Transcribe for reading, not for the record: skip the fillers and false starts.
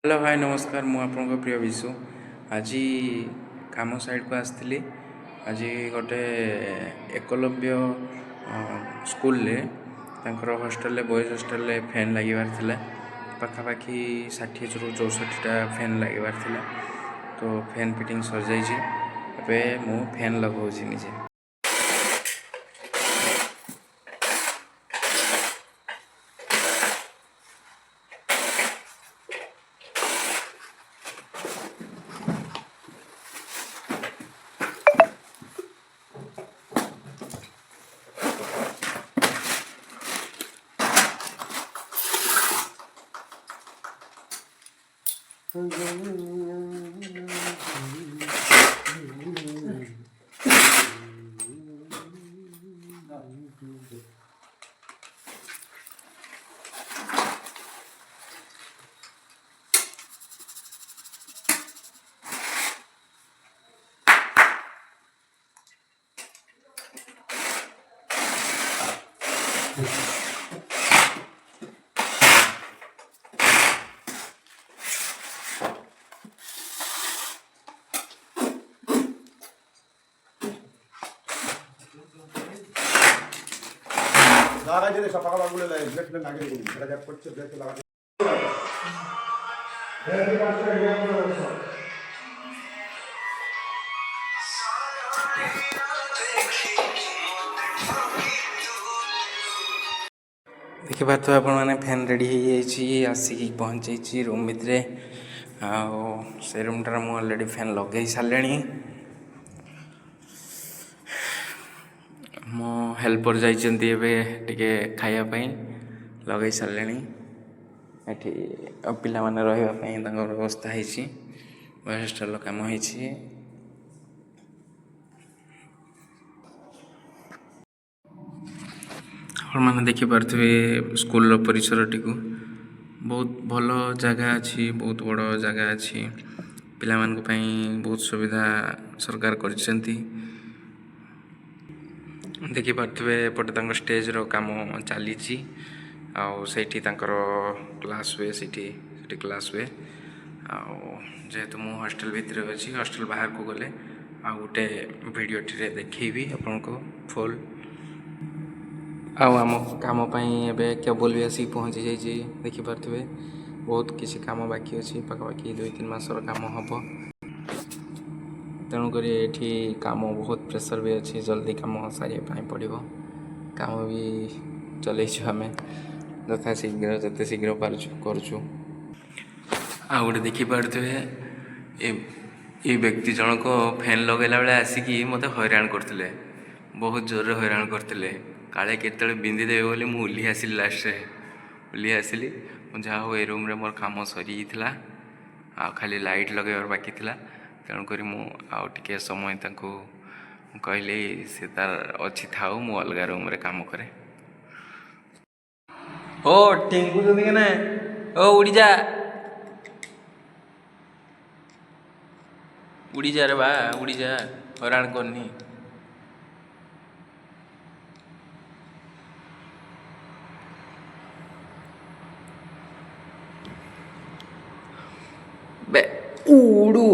Hello hi नमस्कार मु आपन प्रिय विशु आज काम साइड को आसती आज गोटे एकलव्य स्कूल रे हॉस्टल बॉयज हॉस्टल फैन लगे पाखापाखि 60 ରୁ 64टा फैन लगे तो फैन फिटिंग सर जाइए मु फैन लगाऊँ निजे। লাগা যদি সকালবেলা বলে ব্রেক লাগিয়ে দিই এটা গ্যাপ করছে ব্রেক লাগা देखिए तो आप फैन रेडी हो आसिक पहुँची रूम भितर से रूमटार मुझे अलरेडी फैन लगे सारे मो हेल्पर जाइए खायापी लगे सारे ये पिला माने रही व्यवस्था है हॉस्टल कम हो मैंने देखिपे स्कूल परिसर टी बहुत भल जगह अच्छी बहुत बड़ जगह अच्छी पिला बहुत सुविधा सरकार कर देखिपे एपटे स्टेज रो काम चली क्लास हुए सीटी क्लास हुए जेहेतु मु हॉस्टल भितर अच्छी हॉस्टल बाहर को गले आ गोटे वीडियो टी देखी आपन को फुल आम कम केबल भी आसिक पहुँची जाइए देखिपे बहुत किसी काम बाकी अच्छी पाखापाखि 2-3 मासर काम हम तेणुक ये काम बहुत प्रेसर भी अच्छी जल्दी कम सारे पड़ो काम भी चलैछु आम यथा शीघ्र जिते शीघ्र पार्छु करुँ आ गए देखिपे ये व्यक्ति जनक फैन लगेला बेले आसिक मत हैरान करते बहुत जोर हैरान करते काले केतले बिंदी देवे बोली मुझे ओह्ली आसिली लास्ट ओह्ली आसिली जहाँ हो रूम रे मोर काम सरी आ खाली लाइट लगेबार बाकी था तेणुक मुझे समय कहली से तार अच्छी था मु अलग रूम रे काम करे ओ टिंकू जल्दी के ना ओ उड़ी जा रे बा उड़ी जा हैरान करनी बे उड़ू